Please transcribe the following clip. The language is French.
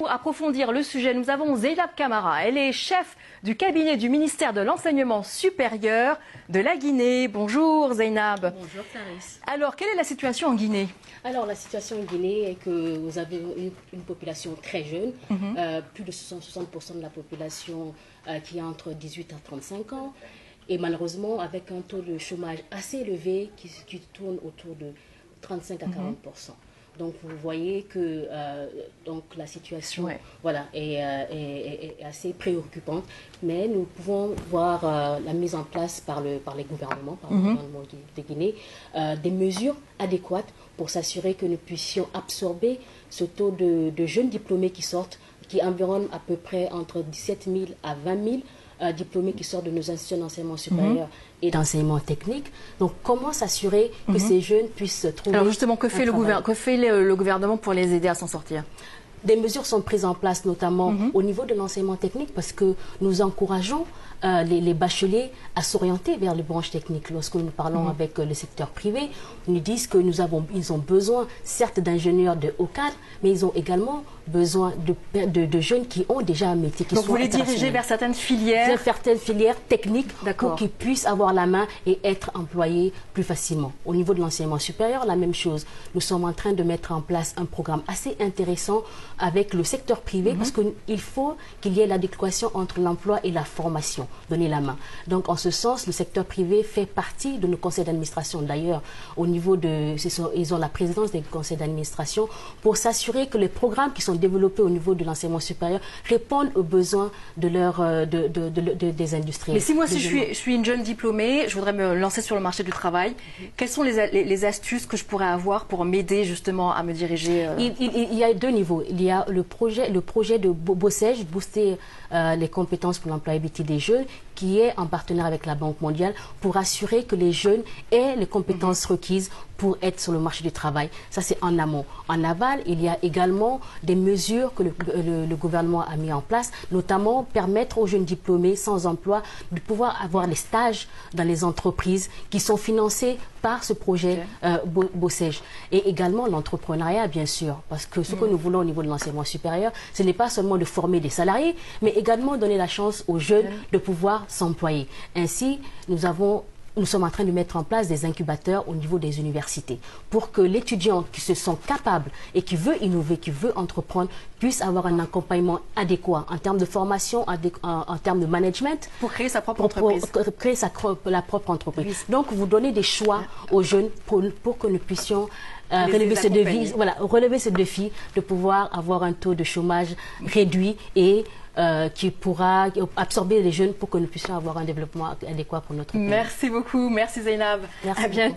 pour approfondir le sujet, nous avons Zeynab Camara. Elle est chef du cabinet du ministère de l'Enseignement supérieur de la Guinée. Bonjour Zeynab. Bonjour Clarisse. Alors, quelle est la situation en Guinée? Alors, la situation en Guinée est que vous avez une population très jeune, plus de 60% de la population qui est entre 18 à 35 ans. Et malheureusement, avec un taux de chômage assez élevé qui tourne autour de 35 à 40%. Donc, vous voyez que donc, la situation voilà, est assez préoccupante. Mais nous pouvons voir la mise en place par les gouvernements, par le gouvernement de Guinée, des mesures adéquates pour s'assurer que nous puissions absorber ce taux de jeunes diplômés qui sortent, qui environne à peu près entre 17 000 à 20 000 diplômés qui sortent de nos institutions d'enseignement supérieur et d'enseignement technique. Donc, comment s'assurer que ces jeunes puissent trouver... Alors justement, que fait le gouvernement pour les aider à s'en sortir? Des mesures sont prises en place, notamment au niveau de l'enseignement technique, parce que nous encourageons les bacheliers à s'orienter vers les branches techniques. Lorsque nous parlons avec le secteur privé, ils nous disent qu'ils ont besoin, certes, d'ingénieurs de haut cadre, mais ils ont également besoin de jeunes qui ont déjà un métier. Donc vous les dirigez vers certaines filières? Certaines filières techniques pour qu'ils puissent avoir la main et être employés plus facilement. Au niveau de l'enseignement supérieur, la même chose. Nous sommes en train de mettre en place un programme assez intéressant avec le secteur privé parce qu'il faut qu'il y ait l'adéquation entre l'emploi et la formation, donner la main. Donc en ce sens, le secteur privé fait partie de nos conseils d'administration. D'ailleurs, au niveau de... Ils ont la présidence des conseils d'administration pour s'assurer que les programmes qui sont développés au niveau de l'enseignement supérieur répondent aux besoins de des industriels. Mais si moi, je suis une jeune diplômée, je voudrais me lancer sur le marché du travail, quelles sont les astuces que je pourrais avoir pour m'aider justement à me diriger Il y a deux niveaux. Il y a le projet de BOSEJ, booster les compétences pour l'employabilité des jeunes, qui est en partenariat avec la Banque mondiale pour assurer que les jeunes aient les compétences requises pour être sur le marché du travail. Ça, c'est en amont. En aval, il y a également des mesures que le gouvernement a mis en place, notamment permettre aux jeunes diplômés sans emploi de pouvoir avoir des stages dans les entreprises qui sont financés par ce projet BOSEJ. Et également l'entrepreneuriat, bien sûr, parce que ce que nous voulons au niveau de l'enseignement supérieur, ce n'est pas seulement de former des salariés, mais également donner la chance aux jeunes de pouvoir s'employer. Ainsi, nous sommes en train de mettre en place des incubateurs au niveau des universités pour que l'étudiant qui se sent capable et qui veut innover, qui veut entreprendre, puisse avoir un accompagnement adéquat en termes de formation, en termes de management. Pour créer sa propre entreprise. Pour créer la propre entreprise. Donc, vous donnez des choix aux jeunes pour que nous puissions relever ce défi de pouvoir avoir un taux de chômage réduit et qui pourra absorber les jeunes pour que nous puissions avoir un développement adéquat pour notre pays. Merci beaucoup. Merci Zeynab. Merci à bientôt.